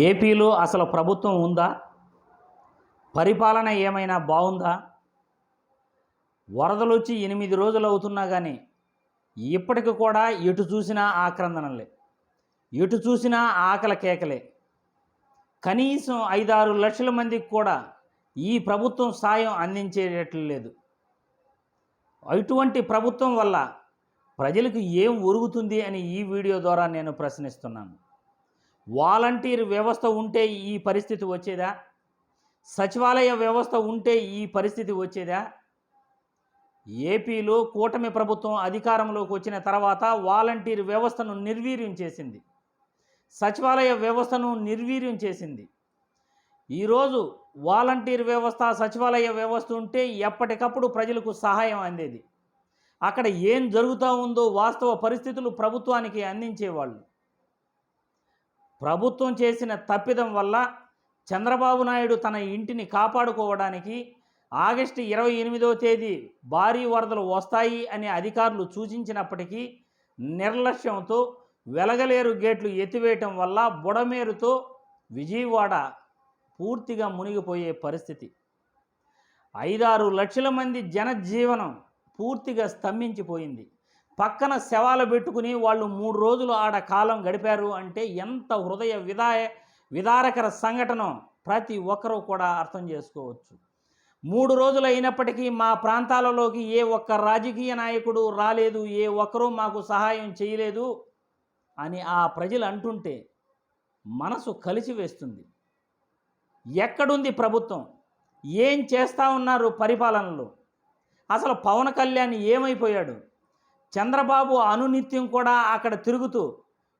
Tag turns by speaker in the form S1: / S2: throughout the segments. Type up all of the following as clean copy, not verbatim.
S1: ఏపీలో అసలు ప్రభుత్వం ఉందా? పరిపాలన ఏమైనా బాగుందా? వరదలు వచ్చి 8 రోజులు అవుతున్నా కానీ ఇప్పటికి కూడా ఎటు చూసినా ఆక్రందనలే, ఎటు చూసినా ఆకలి కేకలే. కనీసం 5-6 లక్షల మందికి కూడా ఈ ప్రభుత్వం సాయం అందించేటట్లు లేదు. ఇటువంటి ప్రభుత్వం వల్ల ప్రజలకు ఏం ఒరుగుతుంది అని ఈ వీడియో ద్వారా నేను ప్రశ్నిస్తున్నాను. వాలంటీర్ వ్యవస్థ ఉంటే ఈ పరిస్థితి వచ్చేదా? సచివాలయ వ్యవస్థ ఉంటే ఈ పరిస్థితి వచ్చేదా? ఏపీలో కూటమి ప్రభుత్వం అధికారంలోకి వచ్చిన తర్వాత వాలంటీర్ వ్యవస్థను నిర్వీర్యం చేసింది, సచివాలయ వ్యవస్థను నిర్వీర్యం చేసింది. ఈరోజు వాలంటీర్ వ్యవస్థ, సచివాలయ వ్యవస్థ ఉంటే ఎప్పటికప్పుడు ప్రజలకు సహాయం అందేది. అక్కడ ఏం జరుగుతూ ఉందో వాస్తవ పరిస్థితులు ప్రభుత్వానికి అందించేవాళ్ళు. ప్రభుత్వం చేసిన తప్పిదం వల్ల చంద్రబాబు నాయుడు తన ఇంటిని కాపాడుకోవడానికి ఆగస్టు 28వ తేదీ భారీ వరదలు వస్తాయి అని అధికారులు సూచించినప్పటికీ నిర్లక్ష్యంతో వెలగలేరు గేట్లు ఎత్తివేయటం వల్ల బుడమేరుతో విజయవాడ పూర్తిగా మునిగిపోయే పరిస్థితి. 5-6 లక్షల మంది జనజీవనం పూర్తిగా స్తంభించిపోయింది. పక్కన శవాలు పెట్టుకుని వాళ్ళు 3 రోజులు ఆడ కాలం గడిపారు అంటే ఎంత హృదయ విదారకర సంఘటన ప్రతి ఒక్కరూ కూడా అర్థం చేసుకోవచ్చు. 3 రోజులు అయినప్పటికీ మా ప్రాంతాలలోకి ఏ ఒక్క రాజకీయ నాయకుడు రాలేదు, ఏ ఒక్కరూ మాకు సహాయం చేయలేదు అని ఆ ప్రజలు అంటుంటే మనసు కలిసివేస్తుంది. ఎక్కడుంది ప్రభుత్వం? ఏం చేస్తూ ఉన్నారు పరిపాలనలో? అసలు పవన్ కళ్యాణ్ ఏమైపోయాడు? చంద్రబాబు అనునిత్యం కూడా అక్కడ తిరుగుతూ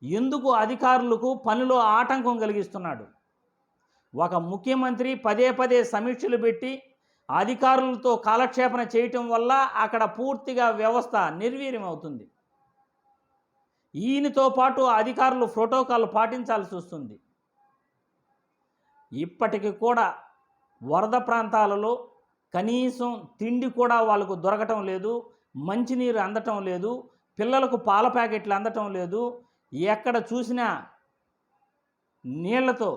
S1: ఎందుకు అధికారులకు పనిలో ఆటంకం కలిగిస్తున్నాడు? ఒక ముఖ్యమంత్రి పదే సమీక్షలు పెట్టి అధికారులతో కాలక్షేపణ చేయటం వల్ల అక్కడ పూర్తిగా వ్యవస్థ నిర్వీర్యం అవుతుంది. ఈయనతో పాటు అధికారులు ప్రోటోకాల్ పాటించాల్సి వస్తుంది. ఇప్పటికి కూడా వరద ప్రాంతాలలో కనీసం తిండి కూడా వాళ్ళకు దొరకటం లేదు, మంచినీరు అందటం లేదు, పిల్లలకు పాల ప్యాకెట్లు అందటం లేదు. ఎక్కడ చూసినా నీళ్లతో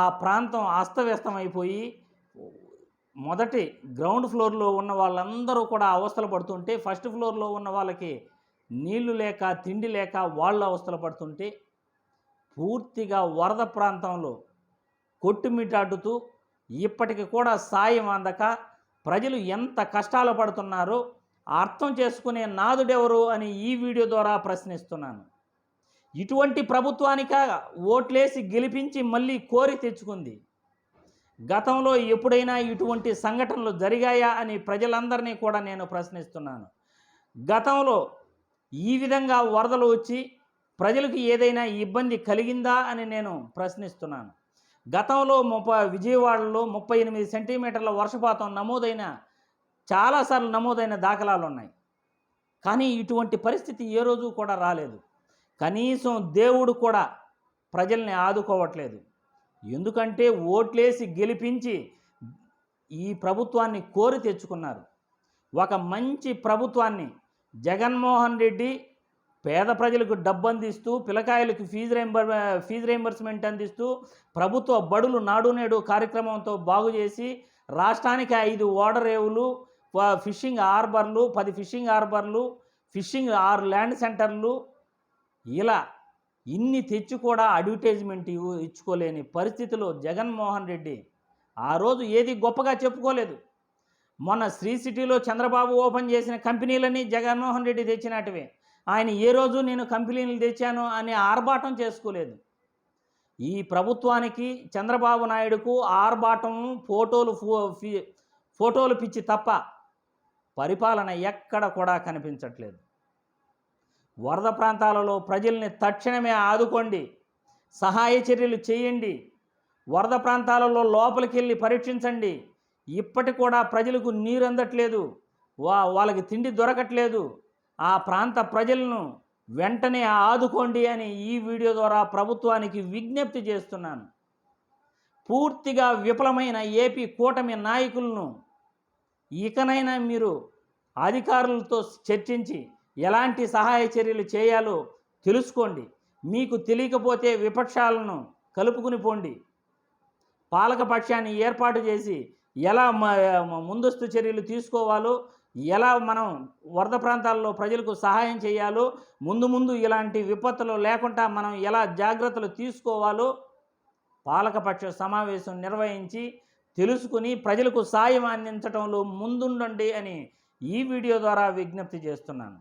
S1: ఆ ప్రాంతం అస్తవ్యస్తమైపోయి మొదటి గ్రౌండ్ ఫ్లోర్లో ఉన్న వాళ్ళందరూ కూడా అవస్థలు పడుతుంటే, ఫస్ట్ ఫ్లోర్లో ఉన్న వాళ్ళకి నీళ్లు లేక తిండి లేక వాళ్ళు అవస్థలు పడుతుంటే, పూర్తిగా వరద ప్రాంతంలో కొట్టుమిట్టాడుతూ ఇప్పటికి కూడా సాయం అందక ప్రజలు ఎంత కష్టాలు పడుతున్నారో అర్థం చేసుకునే నాదుడెవరు అని ఈ వీడియో ద్వారా ప్రశ్నిస్తున్నాను. ఇటువంటి ప్రభుత్వానిక ఓట్లేసి గెలిపించి మళ్ళీ కోరి తెచ్చుకుంది? గతంలో ఎప్పుడైనా ఇటువంటి సంఘటనలు జరిగాయా అని ప్రజలందరినీ కూడా నేను ప్రశ్నిస్తున్నాను. గతంలో ఈ విధంగా వరదలు వచ్చి ప్రజలకు ఏదైనా ఇబ్బంది కలిగిందా అని నేను ప్రశ్నిస్తున్నాను. గతంలో విజయవాడలో 38 సెంటీమీటర్ల వర్షపాతం చాలాసార్లు నమోదైన దాఖలాలు ఉన్నాయి. కానీ ఇటువంటి పరిస్థితి ఏ రోజు కూడా రాలేదు. కనీసం దేవుడు కూడా ప్రజల్ని ఆదుకోవట్లేదు. ఎందుకంటే ఓట్లేసి గెలిపించి ఈ ప్రభుత్వాన్ని కోరి తెచ్చుకున్నారు. ఒక మంచి ప్రభుత్వాన్ని జగన్మోహన్ రెడ్డి పేద ప్రజలకు డబ్బు అందిస్తూ, పిల్లకాయలకు ఫీజు రీయింబర్స్మెంట్ అందిస్తూ, ప్రభుత్వ బడులు నాడు నేడు కార్యక్రమంతో బాగు చేసి రాష్ట్రానికి 5 ఓడరేవులు, ఫిషింగ్ హార్బర్లు, 10 ఫిషింగ్ హార్బర్లు, 6 ల్యాండ్ సెంటర్లు, ఇలా ఇన్ని తెచ్చి కూడా అడ్వర్టైజ్మెంట్ ఇచ్చుకోలేని పరిస్థితిలో జగన్మోహన్ రెడ్డి ఆ రోజు ఏది గొప్పగా చెప్పుకోలేదు. మొన్న శ్రీ సిటీలో చంద్రబాబు ఓపెన్ చేసిన కంపెనీలన్నీ జగన్మోహన్ రెడ్డి తెచ్చినట్టువే. ఆయన ఏ రోజు నేను కంపెనీలు తెచ్చాను అని ఆర్భాటం చేసుకోలేదు. ఈ ప్రభుత్వానికి చంద్రబాబు నాయుడుకు ఆర్భాటం, ఫోటోలు పిచ్చి తప్ప పరిపాలన ఎక్కడ కూడా కనిపించట్లేదు. వరద ప్రాంతాలలో ప్రజల్ని తక్షణమే ఆదుకోండి, సహాయ చర్యలు చేయండి. వరద ప్రాంతాలలో లోపలికి వెళ్ళి పరీక్షించండి. ఇప్పటి కూడా ప్రజలకు నీరు అందట్లేదు, వాళ్ళకి తిండి దొరకట్లేదు. ఆ ప్రాంత ప్రజలను వెంటనే ఆదుకోండి అని ఈ వీడియో ద్వారా ప్రభుత్వానికి విజ్ఞప్తి చేస్తున్నాను. పూర్తిగా విఫలమైన ఏపీ కూటమి నాయకులను ఇకనైనా మీరు అధికారులతో చర్చించి ఎలాంటి సహాయ చర్యలు చేయాలో తెలుసుకోండి. మీకు తెలియకపోతే విపక్షాలను కలుపుకుని పోండి. పాలకపక్షాన్ని ఏర్పాటు చేసి ఎలా ముందస్తు చర్యలు తీసుకోవాలో, ఎలా మనం వరద ప్రాంతాల్లో ప్రజలకు సహాయం చేయాలో, ముందు ఇలాంటి విపత్తులు లేకుండా మనం ఎలా జాగ్రత్తలు తీసుకోవాలో పాలకపక్ష సమావేశం నిర్వహించి తెలుసుకుని ప్రజలకు సాయం అందించడంలో ముందుండండి అని ఈ వీడియో ద్వారా విజ్ఞప్తి చేస్తున్నాను.